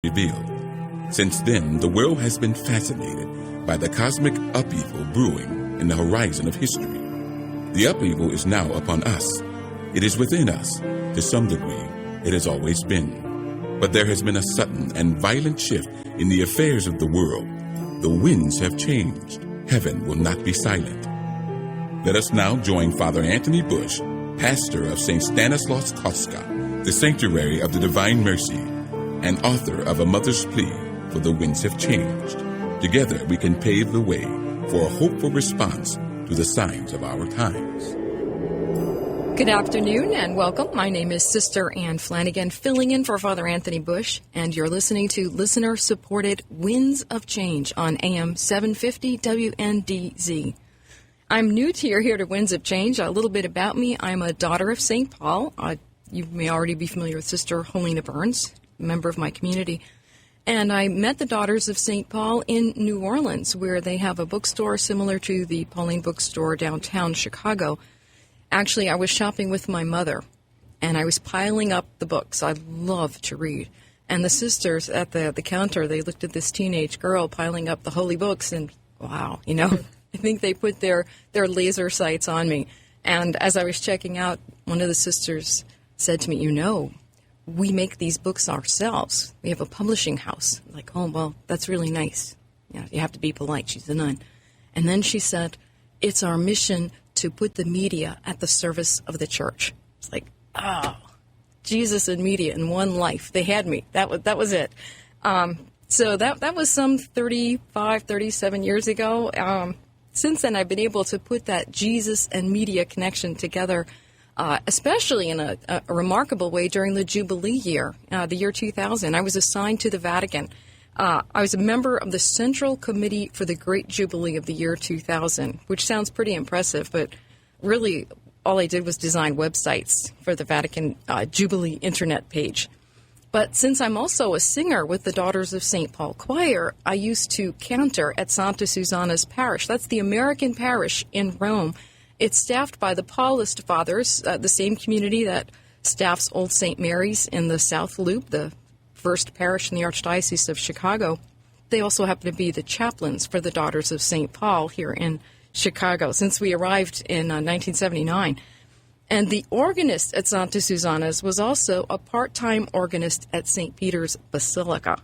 revealed. Since then, the world has been fascinated by the cosmic upheaval brewing in the horizon of history. The upheaval is now upon us. It is within us. To some degree, it has always been. But there has been a sudden and violent shift in the affairs of the world. The winds have changed. Heaven will not be silent. Let us now join Father Anthony Bush, pastor of St. Stanislaus Kostka, the Sanctuary of the Divine Mercy, and author of A Mother's Plea for the Winds Have Changed. Together we can pave the way for a hopeful response to the signs of our times. Good afternoon and welcome. My name is Sister Ann Flanagan, filling in for Father Anthony Bush, and you're listening to listener-supported Winds of Change on AM 750 WNDZ. I'm new to here to Winds of Change. A little bit about me. I'm a daughter of St. Paul. You may already be familiar with Sister Helena Burns, a member of my community. And I met the Daughters of St. Paul in New Orleans, where they have a bookstore similar to the Pauline Bookstore downtown Chicago. Actually, I was shopping with my mother, and I was piling up the books. I love to read. And the sisters at the counter, they looked at this teenage girl piling up the holy books, and wow, I think they put their laser sights on me. And as I was checking out, one of the sisters said to me, we make these books ourselves. We have a publishing house. I'm like, oh, well, that's really nice. You have to be polite. She's a nun. And then she said, it's our mission to put the media at the service of the church. It's like, oh, Jesus and media in one life. They had me. That was it. So that was some 35, 37 years ago. Since then, I've been able to put that Jesus and media connection together, especially in a remarkable way during the Jubilee year, the year 2000. I was assigned to the Vatican. I was a member of the Central Committee for the Great Jubilee of the year 2000, which sounds pretty impressive, but really all I did was design websites for the Vatican Jubilee internet page. But since I'm also a singer with the Daughters of St. Paul Choir, I used to cantor at Santa Susanna's parish. That's the American parish in Rome. It's staffed by the Paulist Fathers, the same community that staffs Old St. Mary's in the South Loop, the first parish in the Archdiocese of Chicago. They also happen to be the chaplains for the Daughters of St. Paul here in Chicago since we arrived in 1979. And the organist at Santa Susanna's was also a part-time organist at St. Peter's Basilica.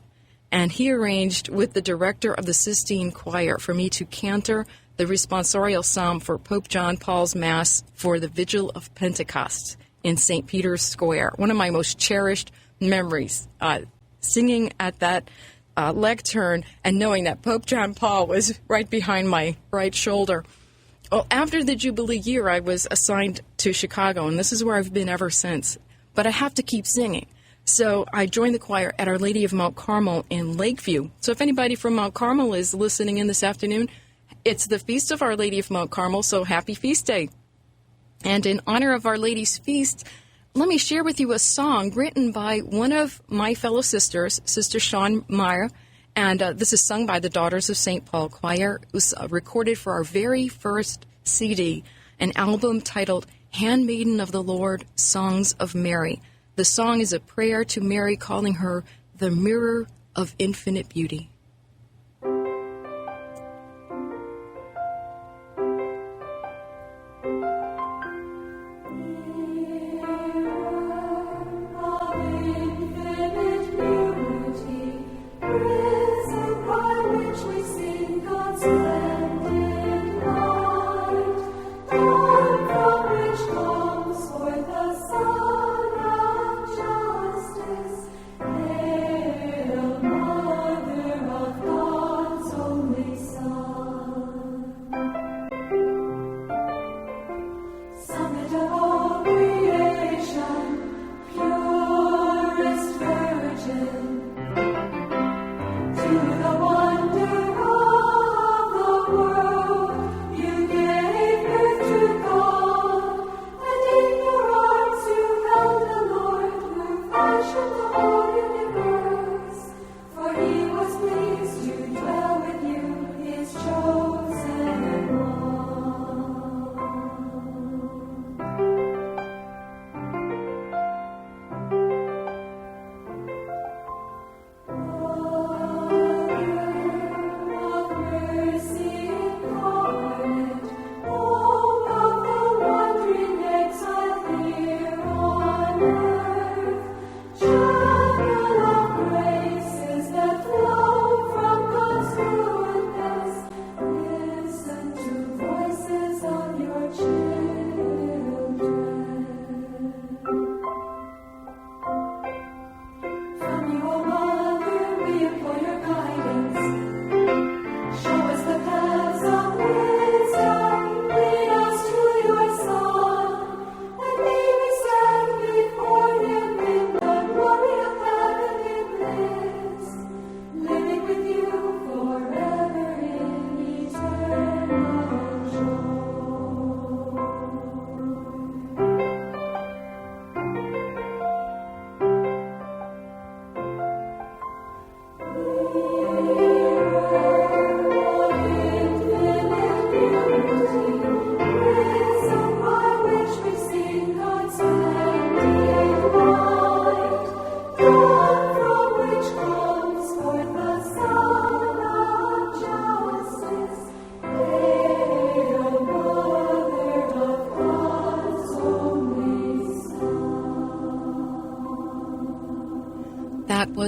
And he arranged with the director of the Sistine Choir for me to cantor the responsorial psalm for Pope John Paul's Mass for the Vigil of Pentecost in St. Peter's Square. One of my most cherished memories, singing at that lectern and knowing that Pope John Paul was right behind my right shoulder. Well, after the Jubilee year, I was assigned to Chicago, and this is where I've been ever since. But I have to keep singing. So I joined the choir at Our Lady of Mount Carmel in Lakeview. So if anybody from Mount Carmel is listening in this afternoon, it's the Feast of Our Lady of Mount Carmel, so happy Feast Day. And in honor of Our Lady's Feast, let me share with you a song written by one of my fellow sisters, Sister Shawn Meyer, and this is sung by the Daughters of St. Paul Choir. It was recorded for our very first CD, an album titled Handmaiden of the Lord, Songs of Mary. The song is a prayer to Mary, calling her the mirror of infinite beauty. To the wonder of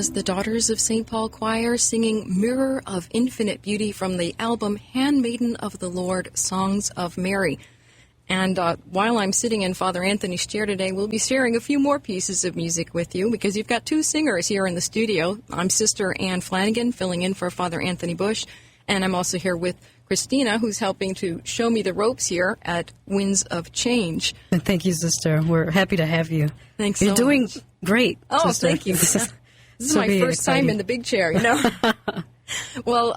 was the Daughters of St. Paul Choir singing Mirror of Infinite Beauty from the album Handmaiden of the Lord, Songs of Mary. And while I'm sitting in Father Anthony's chair today, we'll be sharing a few more pieces of music with you because you've got two singers here in the studio. I'm Sister Ann Flanagan, filling in for Father Anthony Bush, and I'm also here with Christina, who's helping to show me the ropes here at Winds of Change. Thank you, Sister. We're happy to have you. Thanks You're so doing much. great, Oh, Sister. thank you. This is So my first exciting. time in the big chair, you know. Well,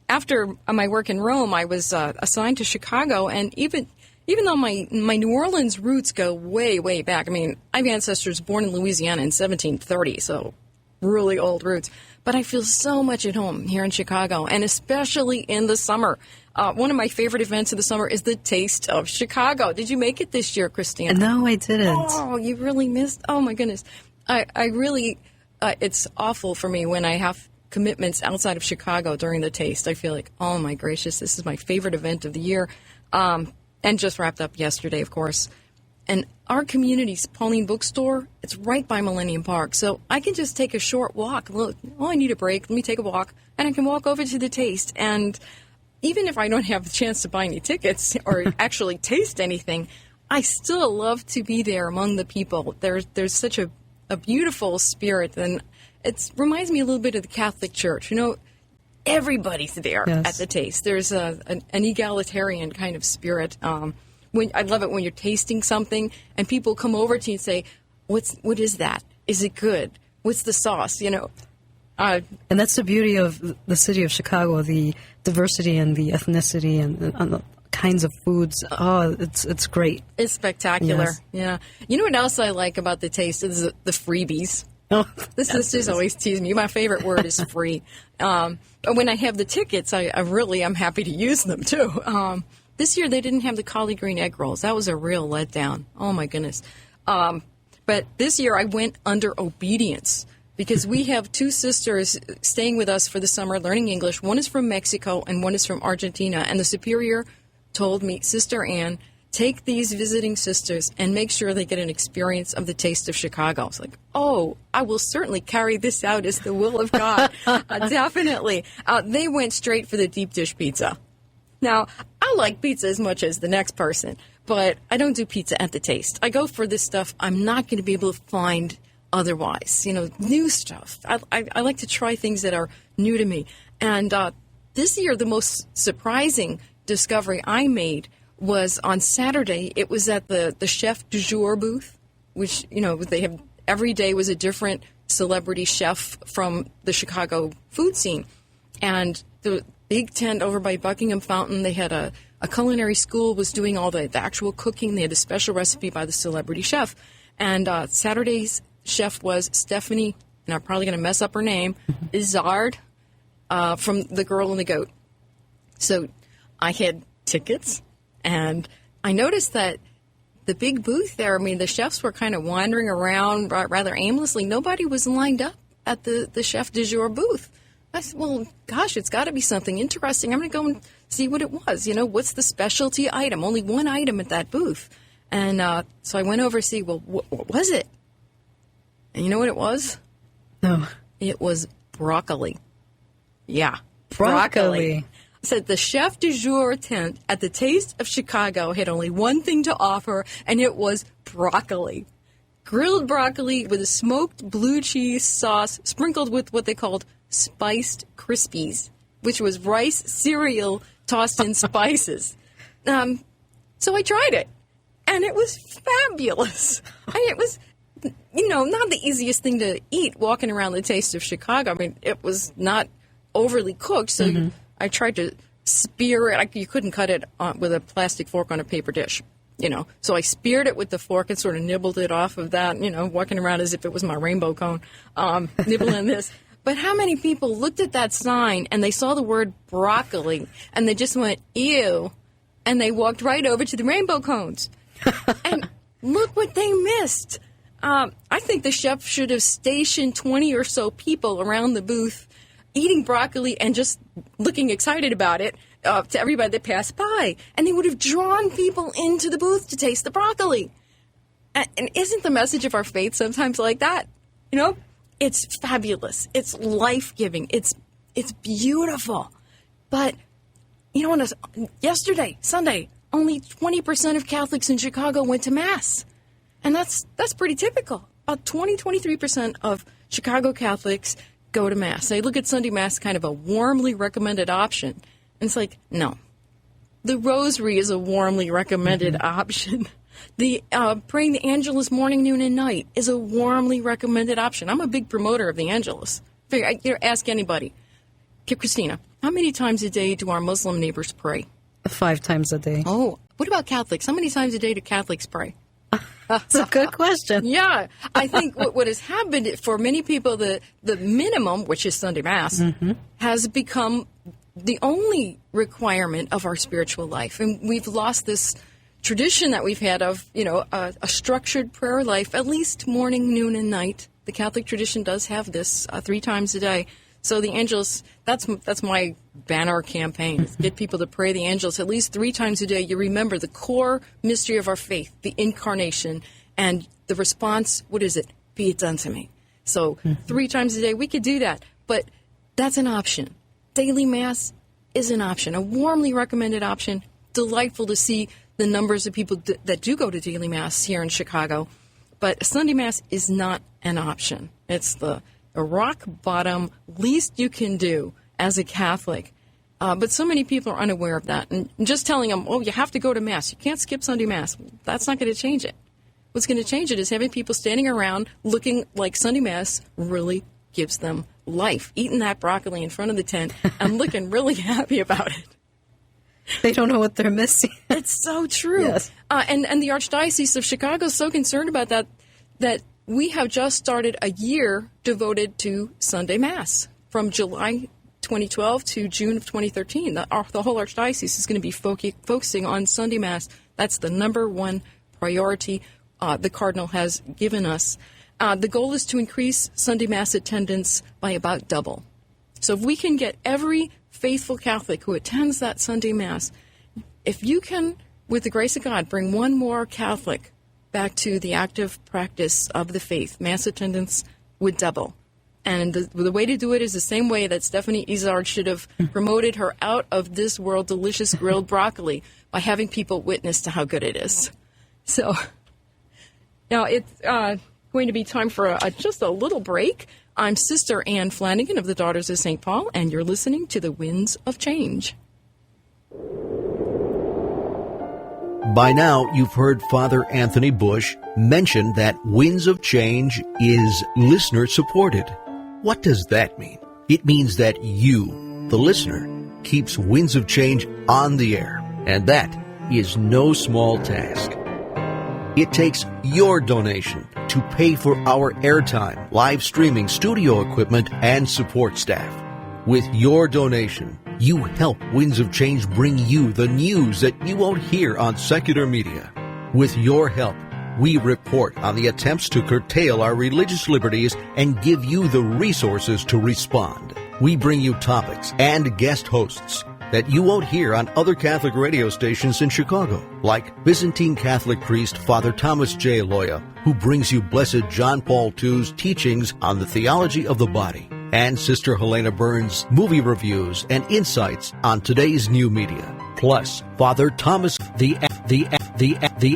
after my work in Rome, I was assigned to Chicago, and even though my New Orleans roots go way, way back, I mean, I have ancestors born in Louisiana in 1730, so really old roots. But I feel so much at home here in Chicago, and especially in the summer. One of my favorite events of the summer is the Taste of Chicago. Did you make it this year, Christina? No, I didn't. Oh, you really missed? Oh, my goodness. I really, it's awful for me when I have commitments outside of Chicago during the Taste. I feel like, oh, my gracious, this is my favorite event of the year. And just wrapped up yesterday, of course. And our community's Pauline Bookstore, it's right by Millennium Park. So I can just take a short walk. Look, I need a break. Let me take a walk. And I can walk over to the Taste. And even if I don't have the chance to buy any tickets or actually taste anything, I still love to be there among the people. There's such a beautiful spirit. And it reminds me a little bit of the Catholic Church. You know, everybody's there Yes. at the Taste. There's an egalitarian kind of spirit. I love it when you're tasting something and people come over to you and say, "What is that? Is it good? What's the sauce?" You know. And that's the beauty of the city of Chicago, the diversity and the ethnicity and the kinds of foods. Oh, it's great. It's spectacular. Yes. Yeah. You know what else I like about the Taste is the freebies. Oh, The sisters always tease me. My favorite word is free. But when I have the tickets, I'm happy to use them too. This year they didn't have the collard green egg rolls. That was a real letdown. Oh my goodness. But this year I went under obedience because we have two sisters staying with us for the summer learning English. One is from Mexico and one is from Argentina. And the superior told me, Sister Ann, take these visiting sisters and make sure they get an experience of the Taste of Chicago. I was like, oh, I will certainly carry this out as the will of God. Definitely. They went straight for the deep dish pizza. Now, I like pizza as much as the next person, but I don't do pizza at the Taste. I go for this stuff I'm not going to be able to find otherwise. You know, new stuff. I like to try things that are new to me. And this year, the most surprising discovery I made was on Saturday. It was at the Chef du Jour booth, which, you know, they have every day was a different celebrity chef from the Chicago food scene. And the big tent over by Buckingham Fountain, they had a culinary school was doing all the actual cooking. They had a special recipe by the celebrity chef. And Saturday's chef was Stephanie, and I'm probably going to mess up her name, Izzard, from The Girl and the Goat. So I had tickets. And I noticed that the big booth there, I mean, the chefs were kind of wandering around rather aimlessly. Nobody was lined up at the Chef du Jour booth. I said, well, gosh, it's got to be something interesting. I'm going to go and see what it was. You know, what's the specialty item? Only one item at that booth. And so I went over to see, well, what was it? And you know what it was? no. It was broccoli. Yeah. Broccoli. Said the Chef du Jour tent at the Taste of Chicago had only one thing to offer, and it was broccoli. Grilled broccoli with a smoked blue cheese sauce sprinkled with what they called spiced Krispies, which was rice cereal tossed in spices. So I tried it, and it was fabulous. It was, you know, not the easiest thing to eat walking around the Taste of Chicago. I mean, it was not overly cooked, so I tried to spear it. You couldn't cut it with a plastic fork on a paper dish, you know. So I speared it with the fork and sort of nibbled it off of that, you know, walking around as if it was my rainbow cone, nibbling this. But how many people looked at that sign and they saw the word broccoli and they just went, ew, and they walked right over to the rainbow cones. And look what they missed. I think the chef should have stationed 20 or so people around the booth eating broccoli and just looking excited about it to everybody that passed by. And they would have drawn people into the booth to taste the broccoli. And isn't the message of our faith sometimes like that? You know, It's fabulous. It's life-giving. It's beautiful. But, you know, yesterday, Sunday, only 20% of Catholics in Chicago went to Mass. And that's pretty typical. About 23% of Chicago Catholics go to Mass. They look at Sunday Mass kind of a warmly recommended option. And it's like, no. The Rosary is a warmly recommended option. The praying the Angelus morning, noon, and night is a warmly recommended option. I'm a big promoter of the Angelus. Ask anybody. Christina, how many times a day do our Muslim neighbors pray? 5 times a day. Oh, what about Catholics? How many times a day do Catholics pray? That's a good question. Yeah. I think what has happened for many people, the minimum, which is Sunday Mass, has become the only requirement of our spiritual life. And we've lost this tradition that we've had of, a structured prayer life, at least morning, noon, and night. The Catholic tradition does have this 3 times a day. So the Angelus, that's my banner campaign, is get people to pray the Angelus at least 3 times a day. You remember the core mystery of our faith, the incarnation, and the response, what is it? Be it done to me. So 3 times a day, we could do that. But that's an option. Daily Mass is an option, a warmly recommended option. Delightful to see the numbers of people that do go to daily Mass here in Chicago. But Sunday Mass is not an option. It's the rock bottom least you can do as a Catholic. But so many people are unaware of that. And just telling them, you have to go to Mass. You can't skip Sunday Mass. That's not going to change it. What's going to change it is having people standing around looking like Sunday Mass really gives them life, eating that broccoli in front of the tent and looking really happy about it. They don't know what they're missing. It's so true. Yes. And the Archdiocese of Chicago is so concerned about that we have just started a year devoted to Sunday Mass. From July 2012 to June of 2013, the whole Archdiocese is going to be focusing on Sunday Mass. That's the number one priority the Cardinal has given us. The goal is to increase Sunday Mass attendance by about double. So if we can get every faithful Catholic who attends that Sunday Mass, if you can, with the grace of God, bring one more Catholic back to the active practice of the faith, Mass attendance would double. And the way to do it is the same way that Stephanie Izard should have promoted her out of this world delicious grilled broccoli, by having people witness to how good it is. So now it's going to be time for just a little break. I'm Sister Anne Flanagan of the Daughters of St. Paul, and you're listening to the Winds of Change. By now, you've heard Father Anthony Bush mention that Winds of Change is listener-supported. What does that mean? It means that you, the listener, keeps Winds of Change on the air, and that is no small task. It takes your donation to pay for our airtime, live streaming, studio equipment, and support staff. With your donation, you help Winds of Change bring you the news that you won't hear on secular media. With your help, we report on the attempts to curtail our religious liberties and give you the resources to respond. We bring you topics and guest hosts that you won't hear on other Catholic radio stations in Chicago, like Byzantine Catholic priest Father Thomas J. Loya, who brings you Blessed John Paul II's teachings on the theology of the body, and Sister Helena Burns' movie reviews and insights on today's new media. Plus, Father Thomas, the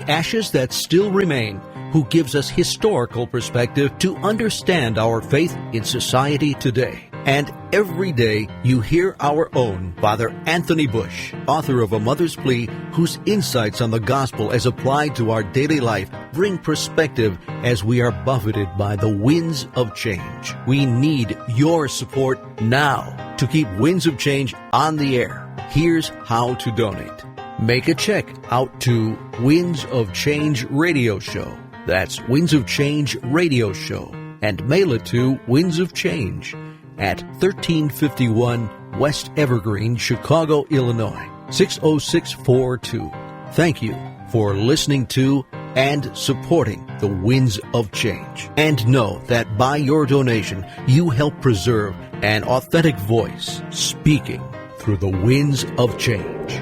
Ashes That Still Remain, who gives us historical perspective to understand our faith in society today. And every day you hear our own Father Anthony Bush, author of A Mother's Plea, whose insights on the gospel as applied to our daily life bring perspective as we are buffeted by the winds of change. We need your support now to keep Winds of Change on the air. Here's how to donate. Make a check out to Winds of Change Radio Show. That's Winds of Change Radio Show. And mail it to Winds of Change at 1351 West Evergreen, Chicago, Illinois, 60642. Thank you for listening to and supporting the Winds of Change. And know that by your donation, you help preserve an authentic voice speaking through the winds of change.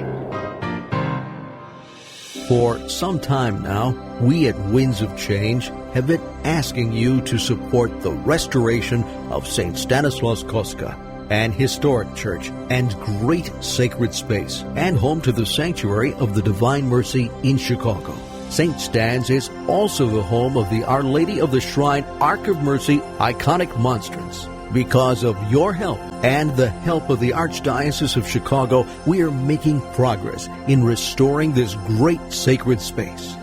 For some time now, we at Winds of Change have been asking you to support the restoration of St. Stanislaus Kostka, an historic church and great sacred space, and home to the Sanctuary of the Divine Mercy in Chicago. St. Stan's is also the home of the Our Lady of the Shrine Ark of Mercy iconic monstrance. Because of your help and the help of the Archdiocese of Chicago, we are making progress in restoring this great sacred space.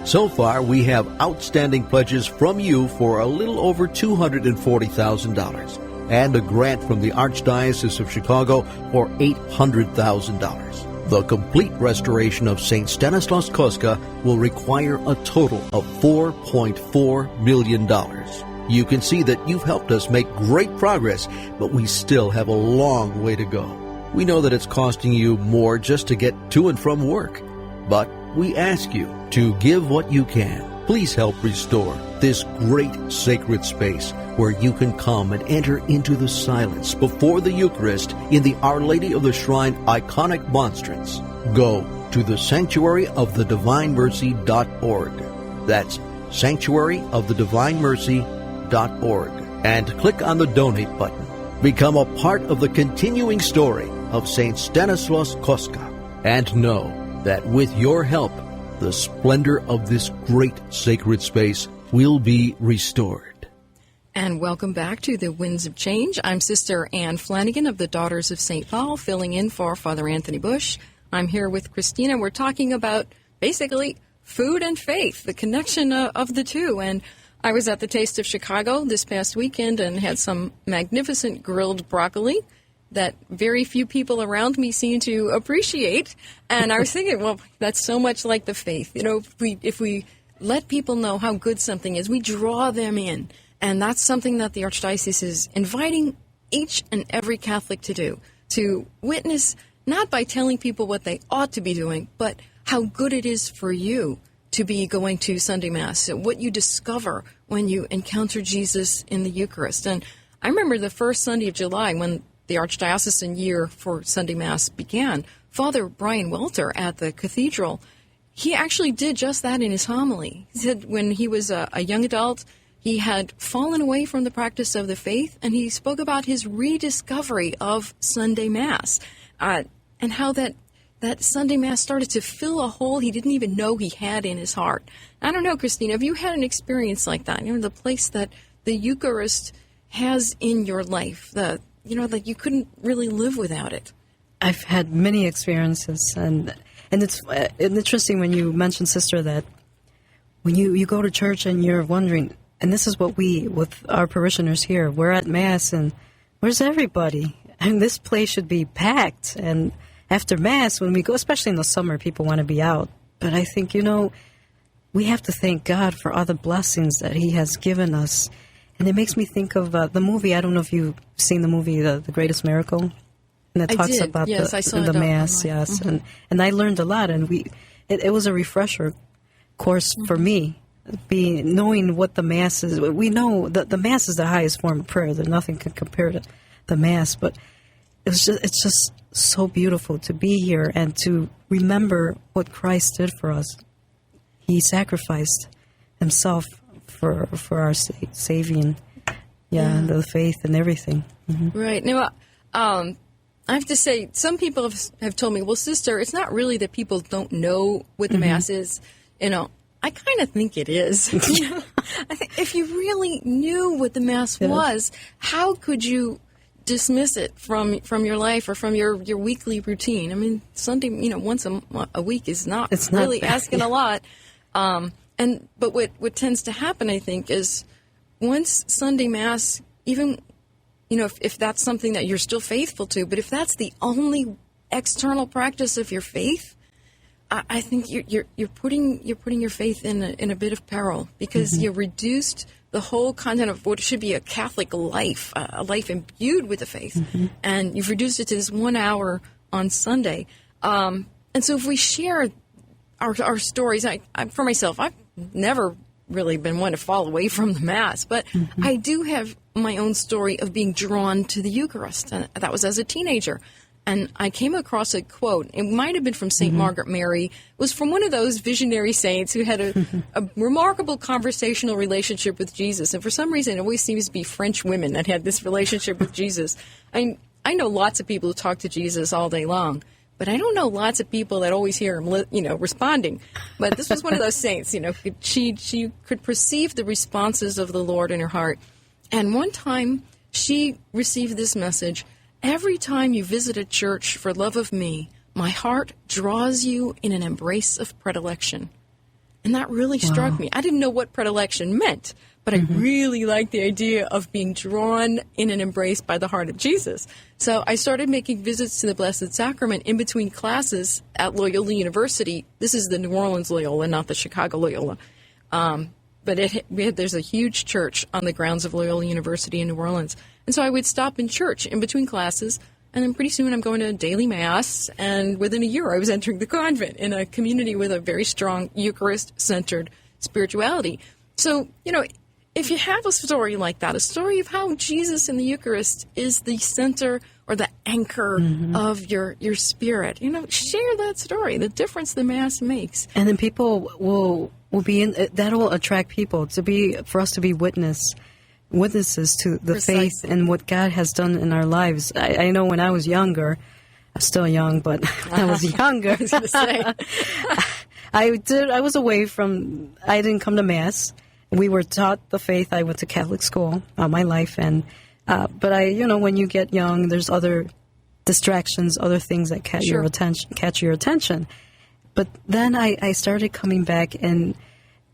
So far, we have outstanding pledges from you for a little over $240,000 and a grant from the Archdiocese of Chicago for $800,000. The complete restoration of St. Stanislaus Kostka will require a total of $4.4 million. You can see that you've helped us make great progress, but we still have a long way to go. We know that it's costing you more just to get to and from work, but we ask you to give what you can. Please help restore this great sacred space where you can come and enter into the silence before the Eucharist in the Our Lady of the Shrine iconic monstrance. Go to the sanctuaryofthedivinemercy.org. That's sanctuaryofthedivinemercy.org and click on the donate button. Become a part of the continuing story of St. Stanislaus Kostka and know that with your help, the splendor of this great sacred space will be restored. And welcome back to the Winds of Change. I'm Sister Anne Flanagan of the Daughters of St. Paul, filling in for Father Anthony Bush. I'm here with Christina. We're talking about basically food and faith, the connection of the two. And I was at the Taste of Chicago this past weekend and had some magnificent grilled broccoli that very few people around me seem to appreciate. And I was thinking, well, that's so much like the faith. You know, if we let people know how good something is, we draw them in. And that's something that the Archdiocese is inviting each and every Catholic to do, to witness, not by telling people what they ought to be doing, but how good it is for you to be going to Sunday Mass, what you discover when you encounter Jesus in the Eucharist. And I remember the first Sunday of July when the Archdiocesan year for Sunday Mass began, Father Brian Welter at the cathedral, he actually did just that in his homily. He said when he was a young adult, he had fallen away from the practice of the faith, and he spoke about his rediscovery of Sunday Mass and how that Sunday Mass started to fill a hole he didn't even know he had in his heart. I don't know, Christina, have you had an experience like that? You know, the place that the Eucharist has in your life, that you couldn't really live without it. I've had many experiences, and it's interesting when you mentioned, Sister, that when you go to church and you're wondering, and this is what we, with our parishioners here, we're at Mass, and where's everybody? And this place should be packed, and after Mass, when we go, especially in the summer, people want to be out. But I think, we have to thank God for all the blessings that He has given us. And it makes me think of the movie. I don't know if you've seen the movie, The Greatest Miracle. And it talks about the Mass, yes. Mm-hmm. And I learned a lot. And it was a refresher course for me, knowing what the Mass is. We know that the Mass is the highest form of prayer. That nothing can compare to the Mass. But it's just so beautiful to be here and to remember what Christ did for us. He sacrificed Himself for our saving, and the faith and everything. Mm-hmm. Right. Now, I have to say, some people have told me, well, Sister, it's not really that people don't know what the Mass is. I kind of think it is. I think if you really knew what the Mass was, how could you dismiss it from your life or from your weekly routine? I mean, Sunday, once a week is not really asking a lot. But what tends to happen, I think, is once Sunday Mass, even, if that's something that you're still faithful to, but if that's the only external practice of your faith, I think you're putting your faith in a bit of peril, because you reduced the whole content of what should be a Catholic life, a life imbued with the faith, and you've reduced it to this 1 hour on Sunday. And so if we share our stories, for myself, I've never really been one to fall away from the Mass, but I do have my own story of being drawn to the Eucharist, and that was as a teenager. And I came across a quote. It might have been from St. Margaret Mary. It was from one of those visionary saints who had a remarkable conversational relationship with Jesus. And for some reason, it always seems to be French women that had this relationship with Jesus. I know lots of people who talk to Jesus all day long, but I don't know lots of people that always hear him, responding. But this was one of those saints, she could perceive the responses of the Lord in her heart. And one time she received this message: every time you visit a church for love of me, my heart draws you in an embrace of predilection. And that really struck me. I didn't know what predilection meant, but I really liked the idea of being drawn in an embrace by the heart of Jesus. So I started making visits to the Blessed Sacrament in between classes at University. This is the New Orleans Loyola, not the Chicago Loyola. But there's a huge church on the grounds of Loyola University in New Orleans. And so I would stop in church in between classes, and then pretty soon I'm going to daily Mass, and within a year I was entering the convent in a community with a very strong Eucharist-centered spirituality. So, if you have a story like that, a story of how Jesus in the Eucharist is the center or the anchor of your spirit, share that story, the difference the Mass makes. And then people will be that will attract people for us to be witnesses to the Precisely. faith and what God has done in our lives. I know when I was younger, I'm still young, but I was younger. I was going to say. I was away from, I didn't come to Mass. We were taught the faith. I went to Catholic school all my life. But when you get young, there's other distractions, other things that catch your attention. But then I started coming back, and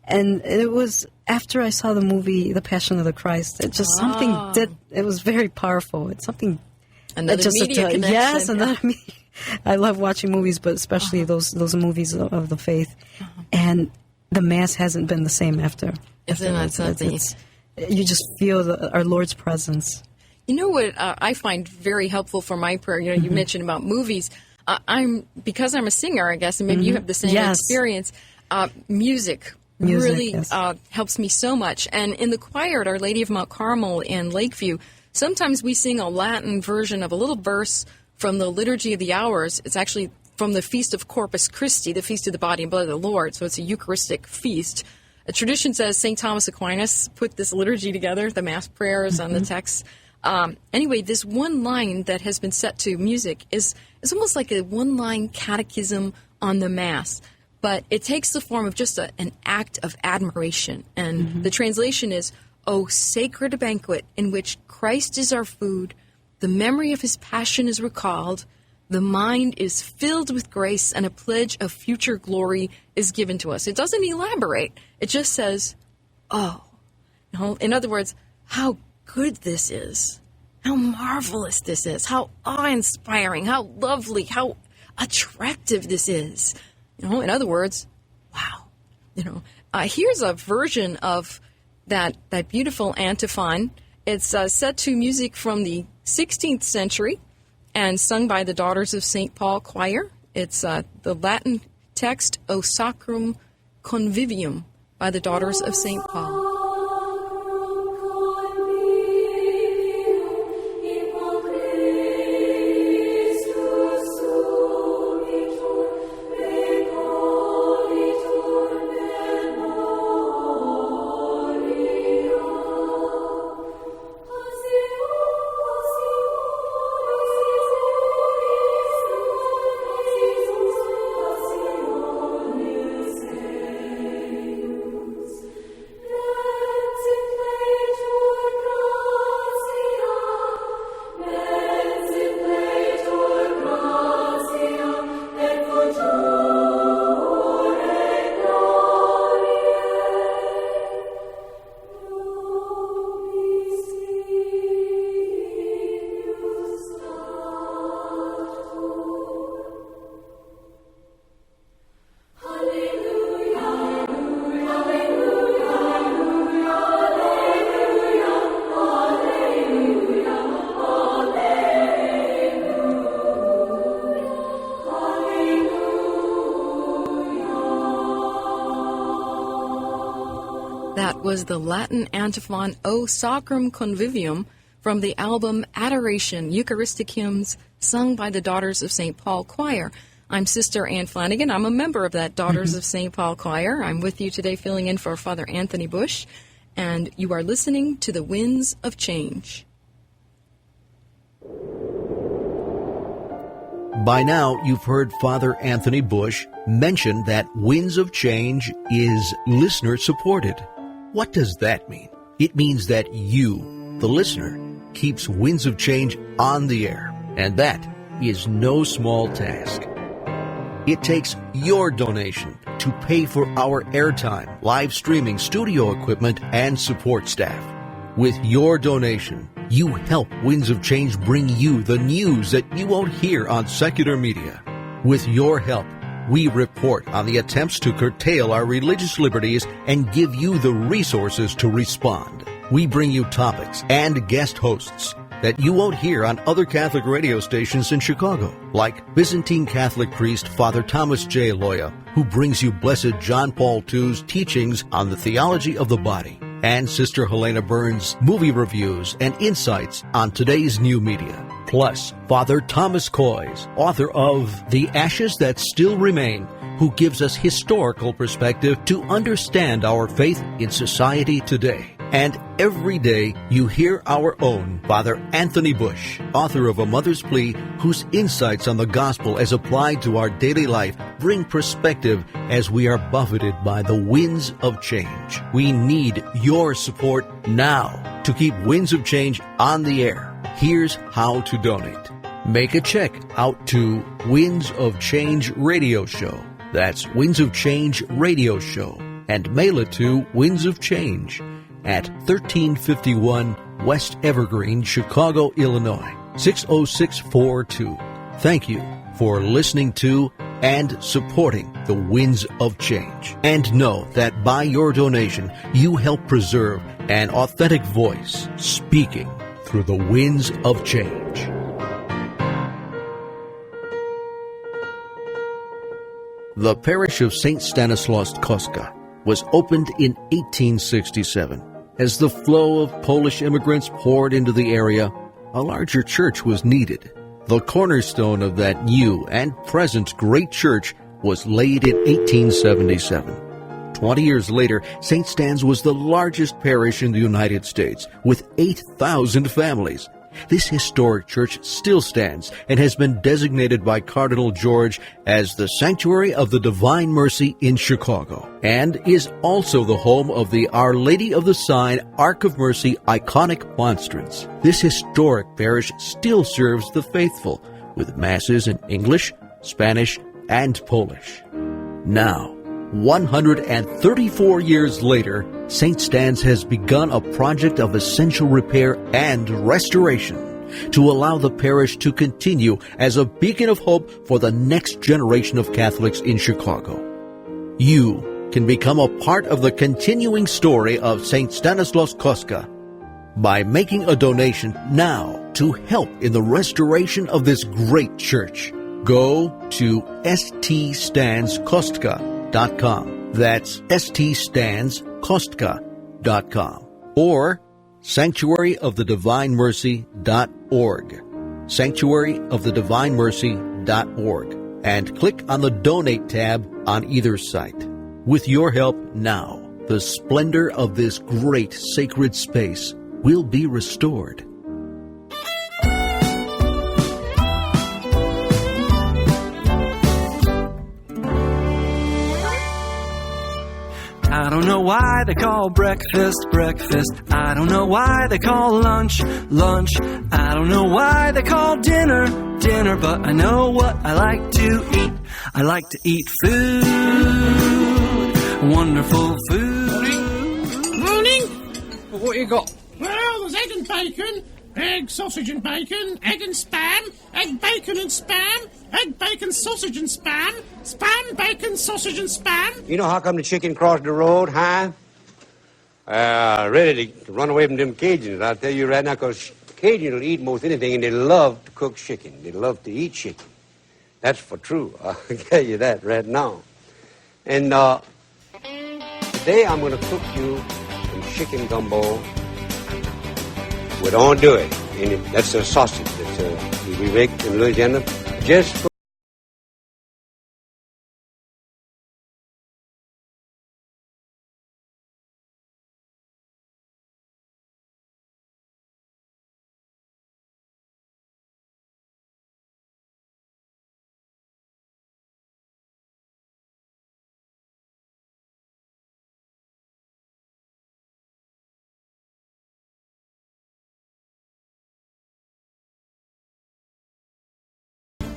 it was after I saw the movie The Passion of the Christ. It just it was very powerful. It's something. Another media connection. Yes, I love watching movies, but especially those movies of the faith. And the Mass hasn't been the same after. Isn't that something? You just feel our Lord's presence. You know what I find very helpful for my prayer? You mentioned about movies. Because I'm a singer, I guess, and maybe you have the same experience. Music really helps me so much. And in the choir at Our Lady of Mount Carmel in Lakeview, sometimes we sing a Latin version of a little verse from the Liturgy of the Hours. It's actually from the Feast of Corpus Christi, the Feast of the Body and Blood of the Lord. So it's a Eucharistic feast. A tradition says St. Thomas Aquinas put this liturgy together, the Mass prayers and the texts. Anyway, this one line that has been set to music is almost like a one-line catechism on the Mass, but it takes the form of just an act of admiration. And the translation is, "O sacred banquet in which Christ is our food, the memory of his passion is recalled, the mind is filled with grace, and a pledge of future glory is given to us." It doesn't elaborate. It just says, oh. In other words, how good this is, how marvelous this is, how awe-inspiring, how lovely, how attractive this is. In other words, wow. Here's a version of that beautiful antiphon. It's set to music from the 16th century and sung by the Daughters of St. Paul Choir. It's the Latin text, O Sacrum Convivium, by the Daughters of St. Paul. That was the Latin antiphon, O Sacrum Convivium, from the album Adoration, Eucharistic Hymns, sung by the Daughters of St. Paul Choir. I'm Sister Ann Flanagan. I'm a member of that Daughters of St. Paul Choir. I'm with you today filling in for Father Anthony Bush, and you are listening to the Winds of Change. By now, you've heard Father Anthony Bush mention that Winds of Change is listener-supported. What does that mean? It means that you, the listener, keeps Winds of Change on the air, and that is no small task. It takes your donation to pay for our airtime, live streaming, studio equipment, and support staff. With your donation, you help Winds of Change bring you the news that you won't hear on secular media. With your help, we report on the attempts to curtail our religious liberties and give you the resources to respond. We bring you topics and guest hosts that you won't hear on other Catholic radio stations in Chicago, like Byzantine Catholic priest Father Thomas J. Loya, who brings you Blessed John Paul II's teachings on the theology of the body, and Sister Helena Burns' movie reviews and insights on today's new media. Plus, Father Thomas Coys, author of The Ashes That Still Remain, who gives us historical perspective to understand our faith in society today. And every day you hear our own Father Anthony Bush, author of A Mother's Plea, whose insights on the gospel as applied to our daily life bring perspective as we are buffeted by the winds of change. We need your support now to keep Winds of Change on the air. Here's how to donate. Make a check out to Winds of Change Radio Show. That's Winds of Change Radio Show. And mail it to Winds of Change at 1351 West Evergreen, Chicago, Illinois, 60642. Thank you for listening to and supporting the Winds of Change. And know that by your donation, you help preserve an authentic voice speaking through the winds of change. The parish of St. Stanislaus Kostka was opened in 1867. As the flow of Polish immigrants poured into the area, a larger church was needed. The cornerstone of that new and present great church was laid in 1877. 20 years later, St. Stan's was the largest parish in the United States, with 8,000 families. This historic church still stands and has been designated by Cardinal George as the Sanctuary of the Divine Mercy in Chicago, and is also the home of the Our Lady of the Sign Ark of Mercy iconic monstrance. This historic parish still serves the faithful with masses in English, Spanish, and Polish. Now, 134 years later, St. Stan's has begun a project of essential repair and restoration to allow the parish to continue as a beacon of hope for the next generation of Catholics in Chicago. You can become a part of the continuing story of St. Stanislaus Kostka by making a donation now to help in the restoration of this great church. Go to ststanskostka.com. That's ststanskostka.com or sanctuaryofthedivinemercy.org. Sanctuaryofthedivinemercy.org, and click on the Donate tab on either site. With your help now, the splendor of this great sacred space will be restored. I don't know why they call breakfast, breakfast. I don't know why they call lunch, lunch. I don't know why they call dinner, dinner. But I know what I like to eat. I like to eat food, wonderful food. Morning. What you got? Well, there's egg and bacon, egg, sausage and bacon, egg and spam, egg, bacon and spam, egg, bacon, sausage and spam, spam, bacon, sausage and spam. You know how come the chicken crossed the road, huh? Ready to run away from them Cajuns. I'll tell you right now, because Cajuns will eat most anything, and they love to cook chicken. They love to eat chicken. That's for true. I'll tell you that right now. And today I'm going to cook you some chicken gumbo with andouille. And that's a sausage. It's we make in Louisiana just for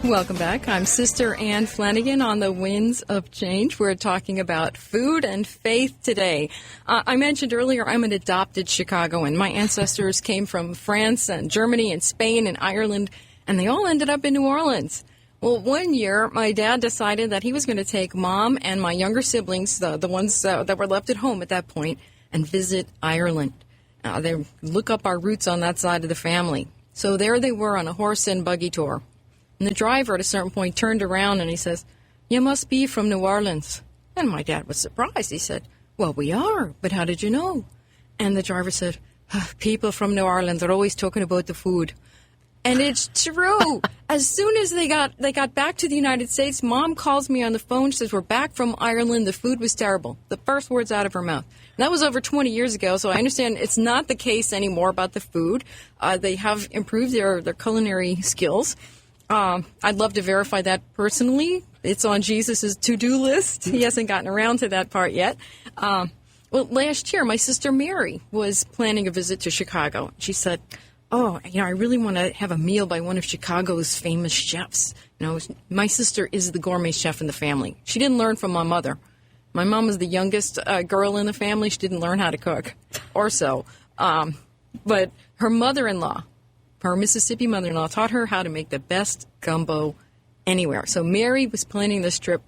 Welcome back. I'm Sister Ann Flanagan on the Winds of Change. We're talking about food and faith today. I mentioned earlier I'm an adopted Chicagoan. My ancestors came from France and Germany and Spain and Ireland, and they all ended up in New Orleans. Well, one year, my dad decided that he was going to take Mom and my younger siblings, the ones that were left at home at that point, and visit Ireland. They look up our roots on that side of the family. So there they were on a horse and buggy tour. And the driver at a certain point turned around and he says, "You must be from New Orleans." And my dad was surprised. He said, "Well, we are, but how did you know?" And the driver said, "People from New Orleans are always talking about the food." And it's true. As soon as they got back to the United States, Mom calls me on the phone. She says, "We're back from Ireland. The food was terrible." The first words out of her mouth. And that was over 20 years ago, so I understand it's not the case anymore about the food. They have improved their culinary skills. I'd love to verify that personally. It's on Jesus' to-do list. He hasn't gotten around to that part yet. Well, last year, my sister Mary was planning a visit to Chicago. She said, "Oh, I really want to have a meal by one of Chicago's famous chefs." My sister is the gourmet chef in the family. She didn't learn from my mother. My mom was the youngest girl in the family. She didn't learn how to cook, or so. But her mother-in-law, her Mississippi mother-in-law, taught her how to make the best gumbo anywhere. So Mary was planning this trip.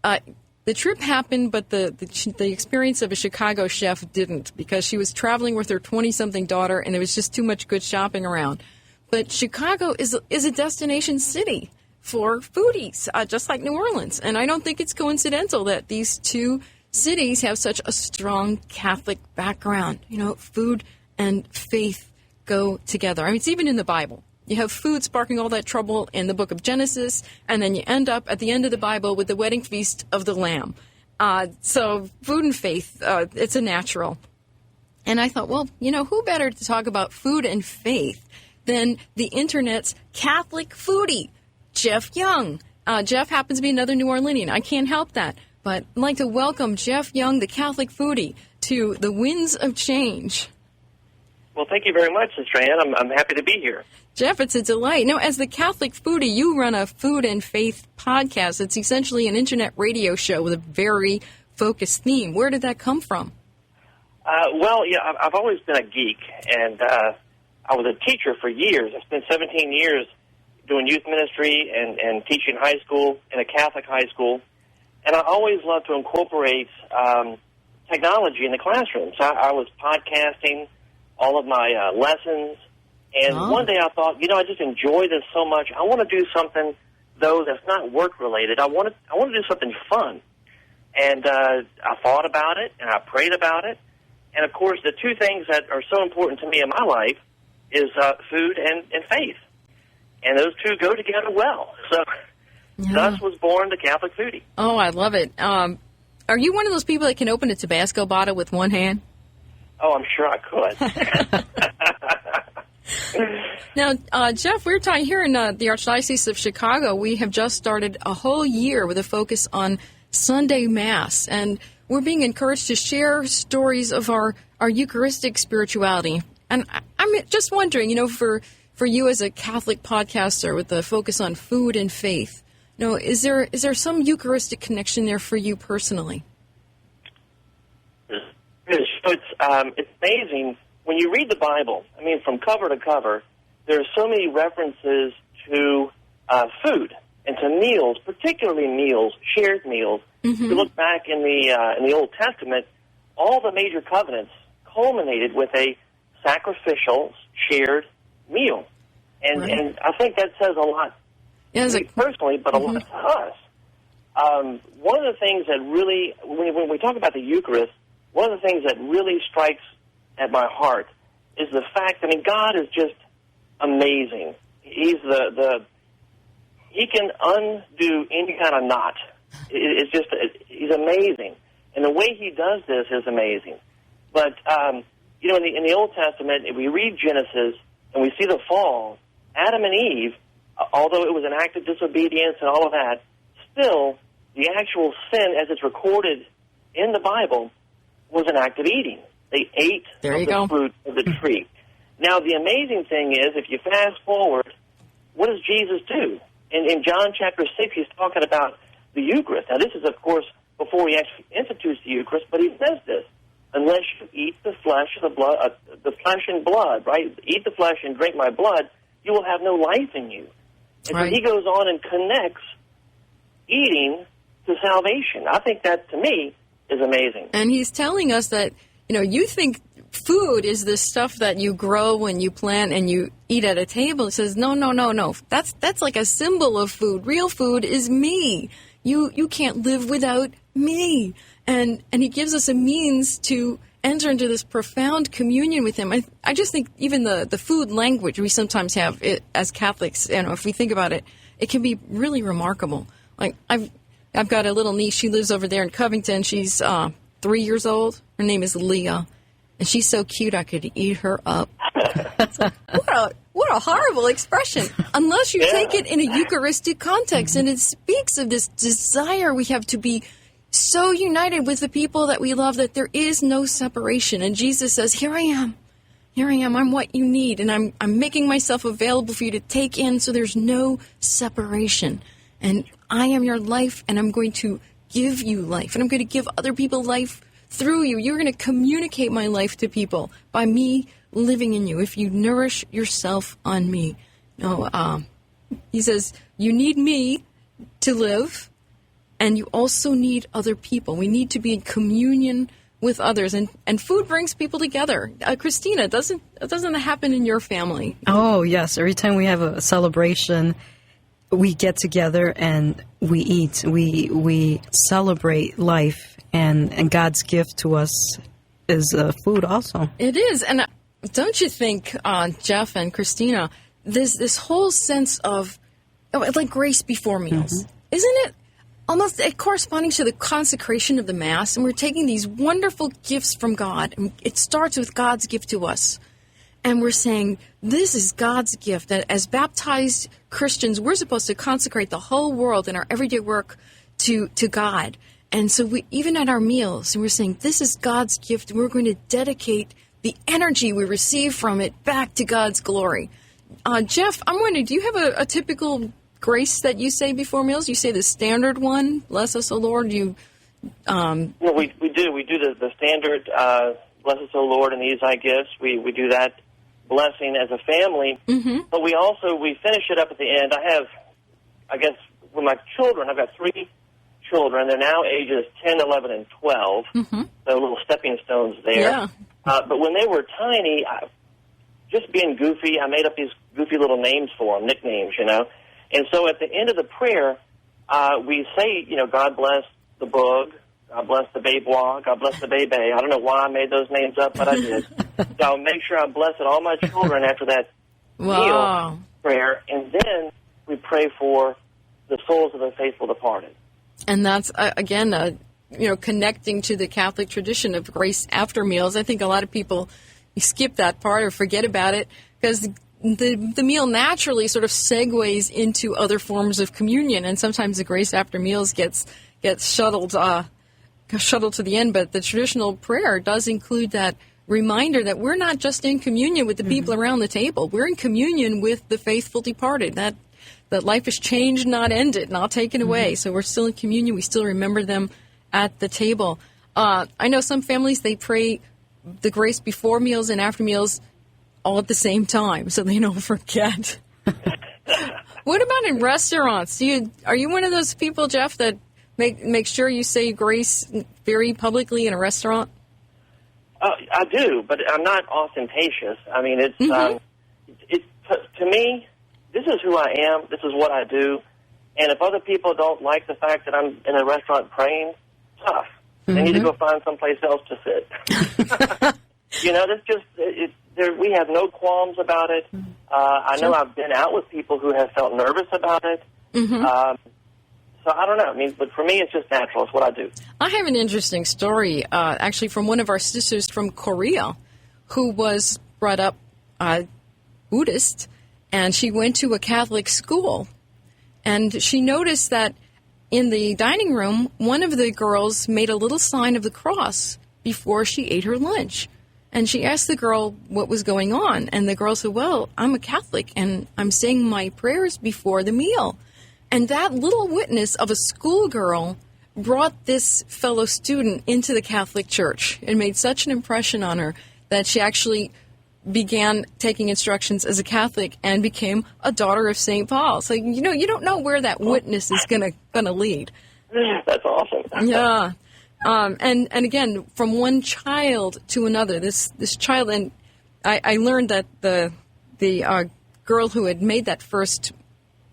The trip happened, but the experience of a Chicago chef didn't, because she was traveling with her 20-something daughter, and there was just too much good shopping around. But Chicago is a destination city for foodies, just like New Orleans. And I don't think it's coincidental that these two cities have such a strong Catholic background. Food and faith go together. I mean, it's even in the Bible. You have food sparking all that trouble in the book of Genesis, and then you end up at the end of the Bible with the wedding feast of the Lamb. So food and faith, it's a natural. And I thought, well, who better to talk about food and faith than the Internet's Catholic foodie, Jeff Young. Jeff happens to be another New Orleanian. I can't help that. But I'd like to welcome Jeff Young, the Catholic foodie, to the Winds of Change. Well, thank you very much, Sister Ann. I'm happy to be here. Jeff, it's a delight. Now, as the Catholic foodie, you run a food and faith podcast. It's essentially an internet radio show with a very focused theme. Where did that come from? I've always been a geek, and I was a teacher for years. I spent 17 years doing youth ministry and teaching high school in a Catholic high school. And I always loved to incorporate technology in the classroom. So I was podcasting all of my lessons. And one day I thought, I just enjoy this so much. I want to do something, though, that's not work-related. I want to do something fun. And I thought about it, and I prayed about it. And, of course, the two things that are so important to me in my life is food and faith. And those two go together well. So thus was born the Catholic foodie. Oh, I love it. Are you one of those people that can open a Tabasco bottle with one hand? Oh, I'm sure I could. Now, Jeff, we're talking here in the Archdiocese of Chicago. We have just started a whole year with a focus on Sunday Mass, and we're being encouraged to share stories of our Eucharistic spirituality. And I'm just wondering, for you as a Catholic podcaster with a focus on food and faith, is there some Eucharistic connection there for you personally? It's amazing. When you read the Bible, from cover to cover, there are so many references to food and to meals, particularly meals, shared meals. Mm-hmm. If you look back in the Old Testament, all the major covenants culminated with a sacrificial shared meal. And I think that says a lot to me personally, but a lot to us. One of the things that really, when we talk about the Eucharist, one of the things that really strikes at my heart is the fact, God is just amazing. He's he can undo any kind of knot. It's just, he's amazing. And the way he does this is amazing. But, you know, in the Old Testament, if we read Genesis and we see the fall, Adam and Eve, although it was an act of disobedience and all of that, still, the actual sin, as it's recorded in the Bible, was an act of eating. They ate the fruit of the tree. Now, the amazing thing is, if you fast forward, what does Jesus do? In John chapter 6, he's talking about the Eucharist. Now, this is, of course, before he actually institutes the Eucharist, but he says this: unless you eat the flesh, the flesh and blood, right? Eat the flesh and drink my blood, you will have no life in you. And so he goes on and connects eating to salvation. I think that, to me, is amazing. And he's telling us that, you know, you think food is the stuff that you grow and you plant and you eat at a table. He says, no. That's like a symbol of food. Real food is me. You can't live without me. And he gives us a means to enter into this profound communion with him. I just think even the food language we sometimes have as Catholics, you know, if we think about it, it can be really remarkable. Like I've got a little niece. She lives over there in Covington. She's 3 years old. Her name is Leah, and she's so cute I could eat her up. What a horrible expression. Unless you take it in a Eucharistic context, and it speaks of this desire we have to be so united with the people that we love that there is no separation. And Jesus says, here I am. I'm what you need, and I'm making myself available for you to take in, so there's no separation. And I am your life, and I'm going to give you life, and I'm going to give other people life through you. You're going to communicate my life to people by me living in you, if you nourish yourself on me. No, he says, you need me to live, and you also need other people. We need to be in communion with others, and food brings people together. Christina, doesn't that happen in your family? Oh, yes. Every time we have a celebration, we get together and we eat. We celebrate life, and God's gift to us is food also. It is. And don't you think, Jeff and Christina, this whole sense of, like grace before meals, isn't it almost corresponding to the consecration of the Mass? And we're taking these wonderful gifts from God, and it starts with God's gift to us. And we're saying, this is God's gift, that as baptized Christians, we're supposed to consecrate the whole world in our everyday work to God. And so we, even at our meals, and we're saying, this is God's gift, and we're going to dedicate the energy we receive from it back to God's glory. Jeff, I'm wondering, do you have a typical grace that you say before meals? You say the standard one, bless us, O Lord. Well, we do. We do the standard, bless us, O Lord, and these thy gifts. We do that blessing as a family. But we finish it up at the end. I guess, with my children, I've got 3 children. They're now ages 10, 11, and 12. So little stepping stones there. Yeah. But when they were tiny, just being goofy, I made up these goofy little names for them, nicknames, you know. And so at the end of the prayer, we say, you know, God bless the bug, God bless the babois, God bless the baby. I don't know why I made those names up, but I did. So I'll make sure I'm blessing all my children after that meal prayer. And then we pray for the souls of the faithful departed. And that's, again, connecting to the Catholic tradition of grace after meals. I think a lot of people skip that part or forget about it because the meal naturally sort of segues into other forms of communion, and sometimes the grace after meals gets shuttled to the end. But the traditional prayer does include that reminder that we're not just in communion with the people around the table. We're in communion with the faithful departed. That life is changed, not ended, not taken away. So we're still in communion. We still remember them at the table. I know some families, they pray the grace before meals and after meals all at the same time, so they don't forget. What about in restaurants? Are you one of those people, Jeff, that make sure you say grace very publicly in a restaurant? I do, but I'm not ostentatious. I mean, it's to me, this is who I am. This is what I do. And if other people don't like the fact that I'm in a restaurant praying, tough. They need to go find someplace else to sit. You know, that's just we have no qualms about it. I know I've been out with people who have felt nervous about it. So I don't know. I mean, but for me, it's just natural. It's what I do. I have an interesting story, actually, from one of our sisters from Korea, who was brought up Buddhist, and she went to a Catholic school, and she noticed that in the dining room, one of the girls made a little sign of the cross before she ate her lunch. And she asked the girl what was going on, and the girl said, well, I'm a Catholic, and I'm saying my prayers before the meal. And that little witness of a schoolgirl brought this fellow student into the Catholic Church. It made such an impression on her that she actually began taking instructions as a Catholic and became a daughter of St. Paul. So, you know, you don't know where that witness is gonna lead. That's awesome. Yeah. And again, from one child to another, this child, and I learned that the girl who had made that first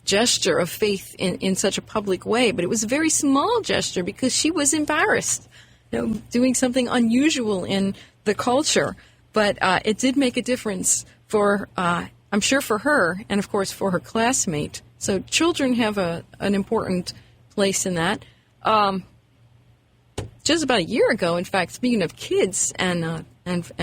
gesture of faith in such a public way, but it was a very small gesture because she was embarrassed, doing something unusual in the culture. But it did make a difference for, I'm sure, for her and, of course, for her classmate. So children have an important place in that. Just about a year ago, in fact, speaking of kids and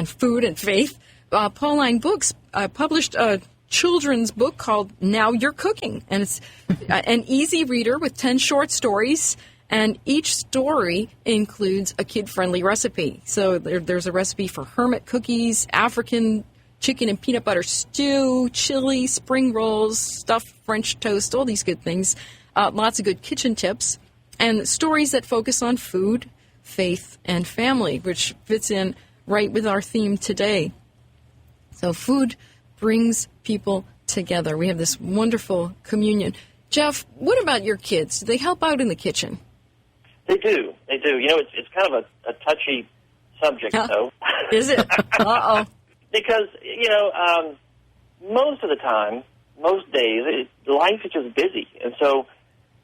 food and faith, Pauline Books published a children's book called Now You're Cooking. And it's an easy reader with 10 short stories, and each story includes a kid-friendly recipe. So there's a recipe for hermit cookies, African chicken and peanut butter stew, chili, spring rolls, stuffed French toast, all these good things. Lots of good kitchen tips, and stories that focus on food, faith, and family, which fits in right with our theme today. So food brings people together. We have this wonderful communion. Jeff, what about your kids? Do they help out in the kitchen? They do. They do. You know, it's kind of a touchy subject, though. Is it? Uh-oh. Because, most of the time, most days, life is just busy. And so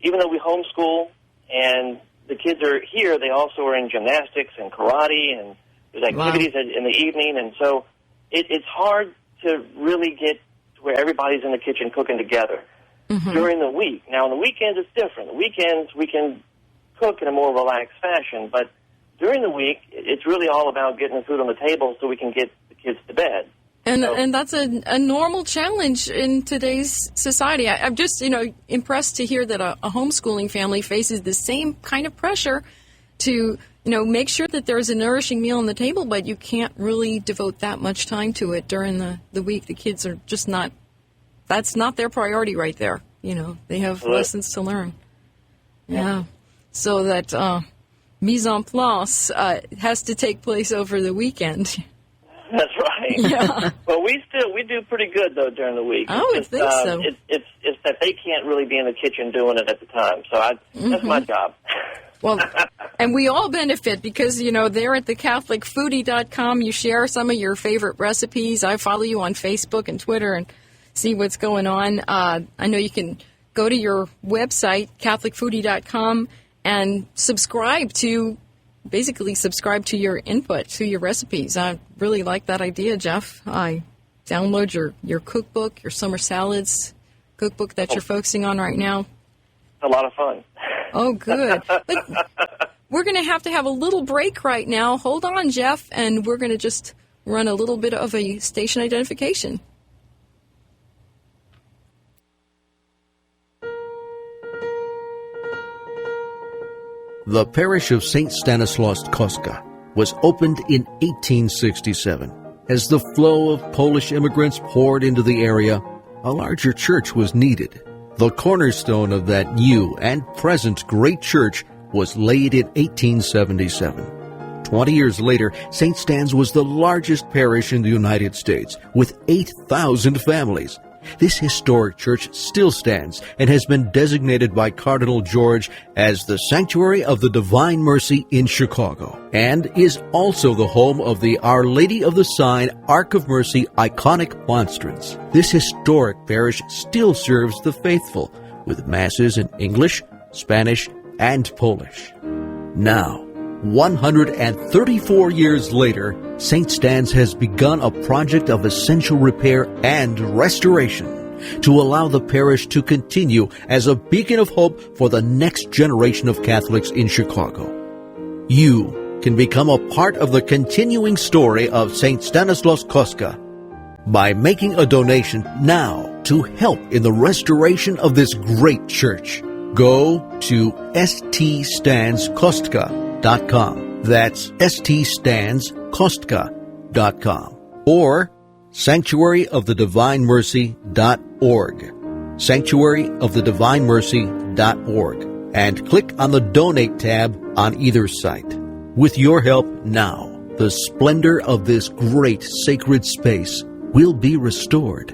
even though we homeschool and the kids are here, they also are in gymnastics and karate, and there's activities in the evening. And so it's hard to really get to where everybody's in the kitchen cooking together during the week. Now, on the weekends, it's different. The weekends, we can cook in a more relaxed fashion, but during the week, it's really all about getting the food on the table so we can get the kids to bed. And that's a normal challenge in today's society. I'm just, impressed to hear that a homeschooling family faces the same kind of pressure to, make sure that there's a nourishing meal on the table, but you can't really devote that much time to it during the week. The kids are just not, that's not their priority right there. They have lessons to learn. Yeah. So that mise en place has to take place over the weekend. That's right. Yeah. Well, we do pretty good though during the week. I would think so. It's that they can't really be in the kitchen doing it at the time. So that's my job. Well, and we all benefit because there at the CatholicFoodie.com, you share some of your favorite recipes. I follow you on Facebook and Twitter and see what's going on. I know you can go to your website CatholicFoodie.com and subscribe to your input, to your recipes. I really like that idea, Jeff. I download your cookbook, your summer salads cookbook that you're focusing on right now. It's a lot of fun. Oh, good. But we're going to have a little break right now. Hold on, Jeff, and we're going to just run a little bit of a station identification. The parish of St. Stanislaus Kostka was opened in 1867. As the flow of Polish immigrants poured into the area, a larger church was needed. The cornerstone of that new and present great church was laid in 1877. 20 years later, St. Stan's was the largest parish in the United States, with 8,000 families. This historic church still stands and has been designated by Cardinal George as the Sanctuary of the Divine Mercy in Chicago, and is also the home of the Our Lady of the Sign Ark of Mercy iconic monstrance. This historic parish still serves the faithful with masses in English, Spanish, and Polish. Now, 134 years later, St. Stan's has begun a project of essential repair and restoration to allow the parish to continue as a beacon of hope for the next generation of Catholics in Chicago. You can become a part of the continuing story of St. Stanislaus Kostka by making a donation now to help in the restoration of this great church. Go to ststanskostka.com. That's ststanskostka.com. Or sanctuaryofthedivinemercy.org. sanctuaryofthedivinemercy.org. And click on the Donate tab on either site. With your help now, the splendor of this great sacred space will be restored.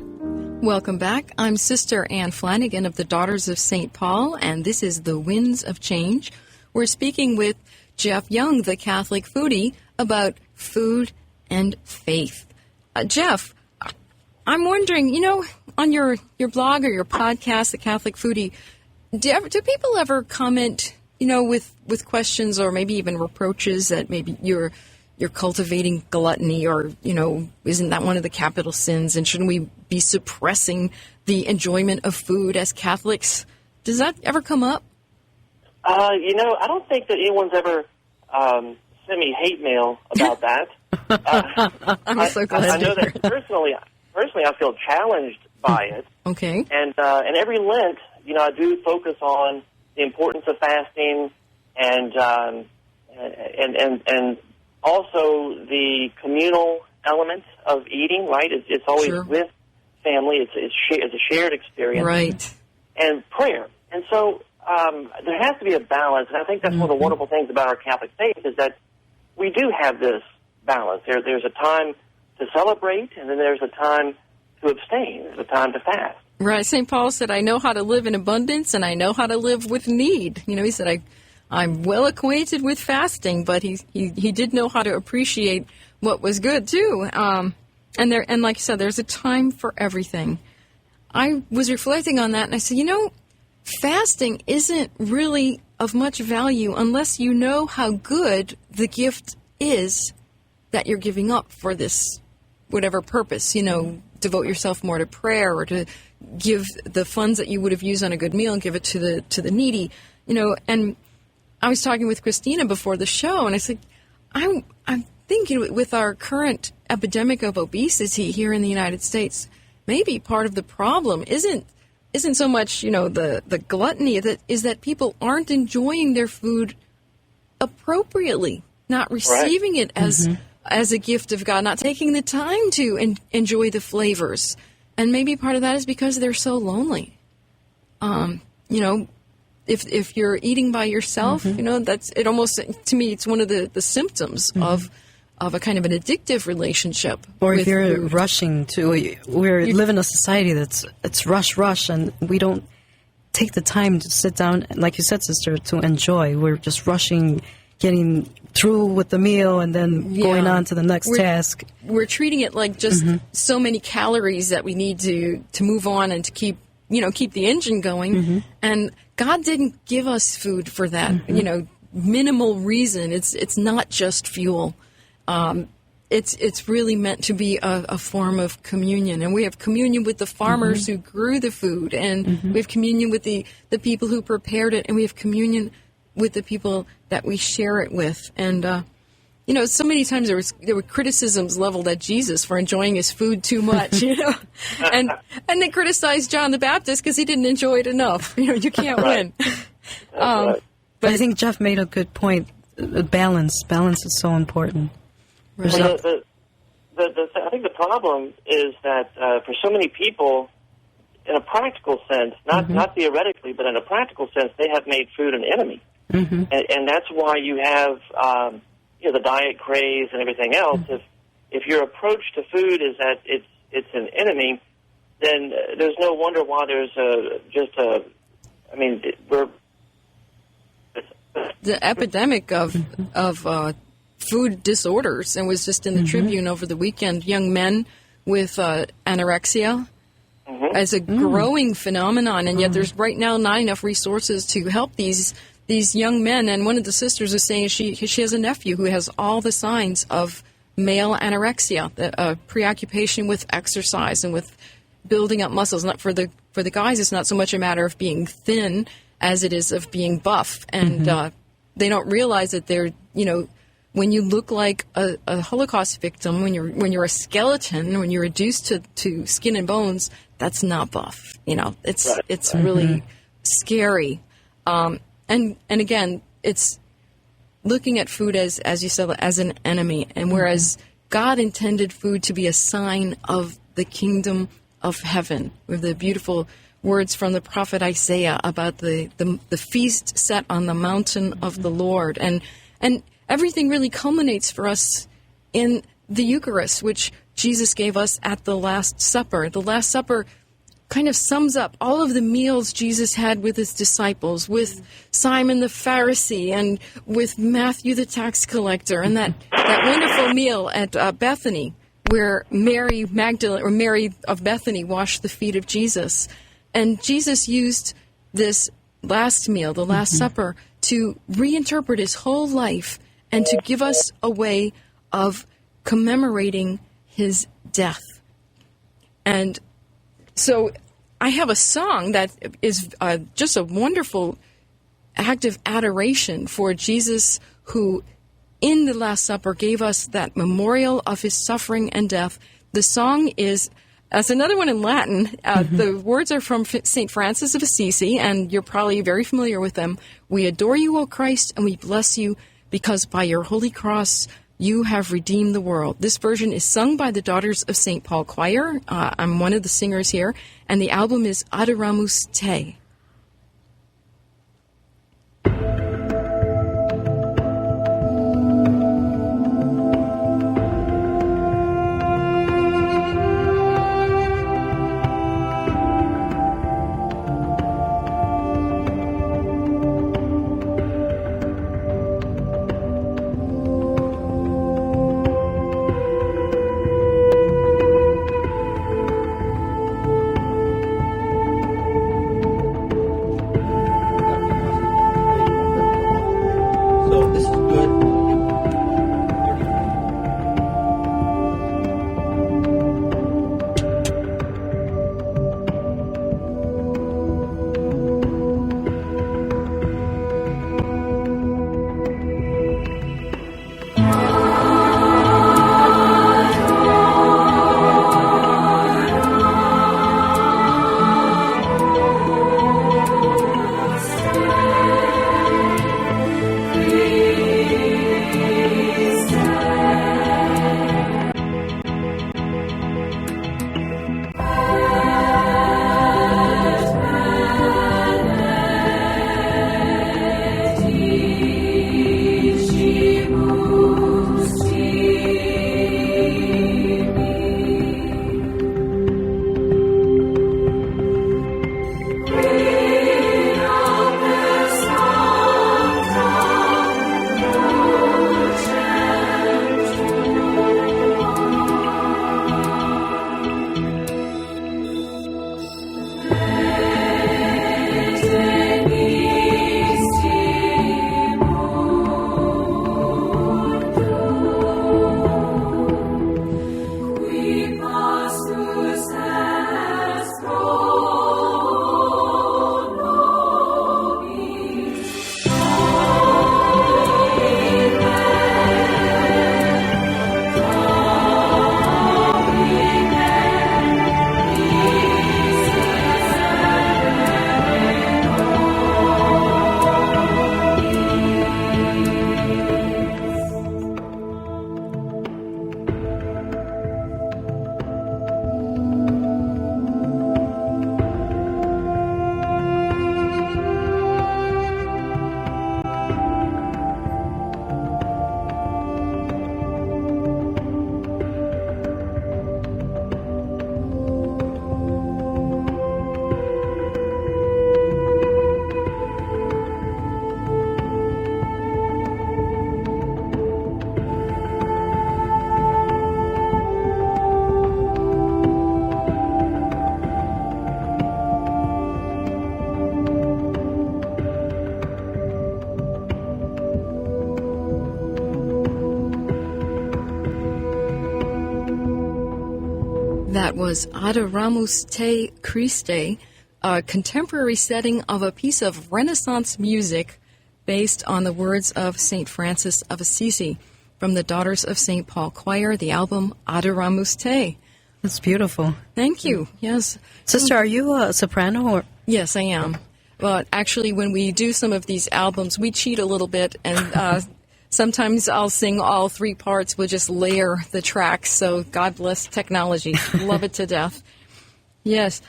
Welcome back. I'm Sister Anne Flanagan of the Daughters of St. Paul, and this is the Winds of Change. We're speaking with Jeff Young, the Catholic Foodie, about food and faith. Jeff, I'm wondering, on your blog or your podcast, The Catholic Foodie, do people ever comment, with questions or maybe even reproaches that maybe you're cultivating gluttony or, isn't that one of the capital sins? And shouldn't we be suppressing the enjoyment of food as Catholics? Does that ever come up? I don't think that anyone's ever sent me hate mail about that. I'm so glad I know that personally, I feel challenged by it. Okay. And every Lent, I do focus on the importance of fasting and also the communal element of eating. Right? It's always Sure. with family. It's a shared experience. Right. And prayer. And so there has to be a balance, and I think that's one of the wonderful things about our Catholic faith is that we do have this balance. There's a time to celebrate, and then there's a time to abstain. There's a time to fast. Right. St. Paul said, I know how to live in abundance, and I know how to live with need. He said, I'm well acquainted with fasting, but he did know how to appreciate what was good, too. And like you said, there's a time for everything. I was reflecting on that, and I said, fasting isn't really of much value unless you know how good the gift is that you're giving up for this whatever purpose, devote yourself more to prayer or to give the funds that you would have used on a good meal and give it to the needy, and I was talking with Christina before the show, and I said, I'm thinking with our current epidemic of obesity here in the United States, maybe part of the problem isn't so much, the gluttony, that people aren't enjoying their food appropriately, not receiving it as a gift of God, not taking the time to enjoy the flavors. And maybe part of that is because they're so lonely. If you're eating by yourself, that's it. Almost to me, it's one of the symptoms of a kind of an addictive relationship. Or with if you're food. rushing to, we live in a society it's rush, and we don't take the time to sit down, like you said, sister, to enjoy. We're just rushing, getting through with the meal, and then going on to the next task. We're treating it like just so many calories that we need to move on and to keep the engine going. And God didn't give us food for that, minimal reason. It's not just fuel. It's really meant to be a form of communion. And we have communion with the farmers who grew the food, and we have communion with the people who prepared it, and we have communion with the people that we share it with. And, so many times there were criticisms leveled at Jesus for enjoying his food too much, and they criticized John the Baptist because he didn't enjoy it enough. You can't win. But I think Jeff made a good point. Balance is so important. Well, I think the problem is that for so many people, in a practical sense, not theoretically, but in a practical sense, they have made food an enemy. And that's why you have the diet craze and everything else. If your approach to food is that it's an enemy, then there's no wonder why there's the epidemic of food disorders, and was just in the Tribune over the weekend. Young men with anorexia as a growing phenomenon, and yet there's right now not enough resources to help these these young men, and one of the sisters was saying she has a nephew who has all the signs of male anorexia, a preoccupation with exercise and with building up muscles. Not for the guys, it's not so much a matter of being thin as it is of being buff, and they don't realize that they're, when you look like a Holocaust victim, when you're a skeleton, when you're reduced to skin and bones, that's not buff. It's really scary. And again, it's looking at food as you said, as an enemy. And whereas God intended food to be a sign of the kingdom of heaven, with the beautiful words from the prophet Isaiah about the feast set on the mountain of the Lord. And everything really culminates for us in the Eucharist, which Jesus gave us at the Last Supper. The Last Supper kind of sums up all of the meals Jesus had with his disciples, with Simon the Pharisee, and with Matthew the tax collector, and that wonderful meal at Bethany, where Mary Magdalene, or Mary of Bethany, washed the feet of Jesus. And Jesus used this last meal, the Last Supper, to reinterpret his whole life and to give us a way of commemorating his death. And so I have a song that is just a wonderful act of adoration for Jesus, who in the Last Supper gave us that memorial of his suffering and death. The song is, as another one in Latin, the words are from St. Francis of Assisi, and you're probably very familiar with them. We adore you, O Christ, and we bless you, because by your holy cross you have redeemed the world. This version is sung by the Daughters of St. Paul Choir. I'm one of the singers here, and the album is Adoramus Te. That was Adoramus Te Christe, a contemporary setting of a piece of Renaissance music based on the words of St. Francis of Assisi from the Daughters of St. Paul Choir, the album Adoramus Te. That's beautiful. Thank you. Yes. Sister, are you a soprano? Or? Yes, I am. Well, actually, when we do some of these albums, we cheat a little bit, and sometimes I'll sing all three parts. We'll just layer the tracks, so God bless technology. Love it to death. Yes.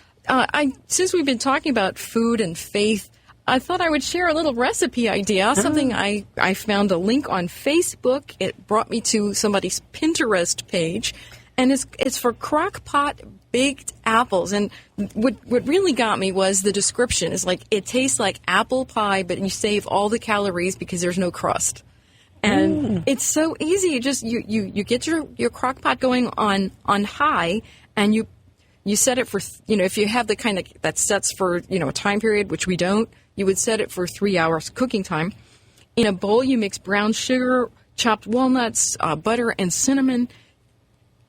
Since we've been talking about food and faith, I thought I would share a little recipe idea, something I found a link on Facebook. It brought me to somebody's Pinterest page, and it's for crock pot baked apples. And what really got me was the description. It's like, it tastes like apple pie, but you save all the calories because there's no crust. And it's so easy. You just you get your crock pot going on high, and you set it for, if you have the kind that sets for, a time period, which we don't, you would set it for 3 hours cooking time. In a bowl, you mix brown sugar, chopped walnuts, butter, and cinnamon.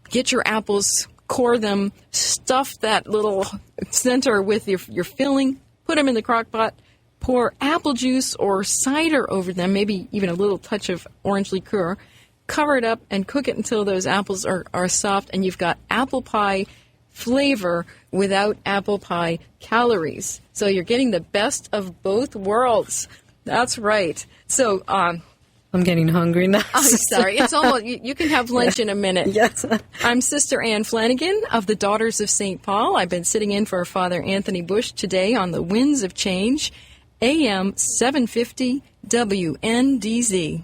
Get your apples, core them, stuff that little center with your filling, put them in the crock pot, pour apple juice or cider over them, maybe even a little touch of orange liqueur, cover it up, and cook it until those apples are soft, and you've got apple pie flavor without apple pie calories. So you're getting the best of both worlds. That's right. So, I'm getting hungry now. I'm sorry. It's almost, you can have lunch in a minute. Yes. I'm Sister Ann Flanagan of the Daughters of St. Paul. I've been sitting in for Father Anthony Bush today on the Winds of Change, AM 750 WNDZ.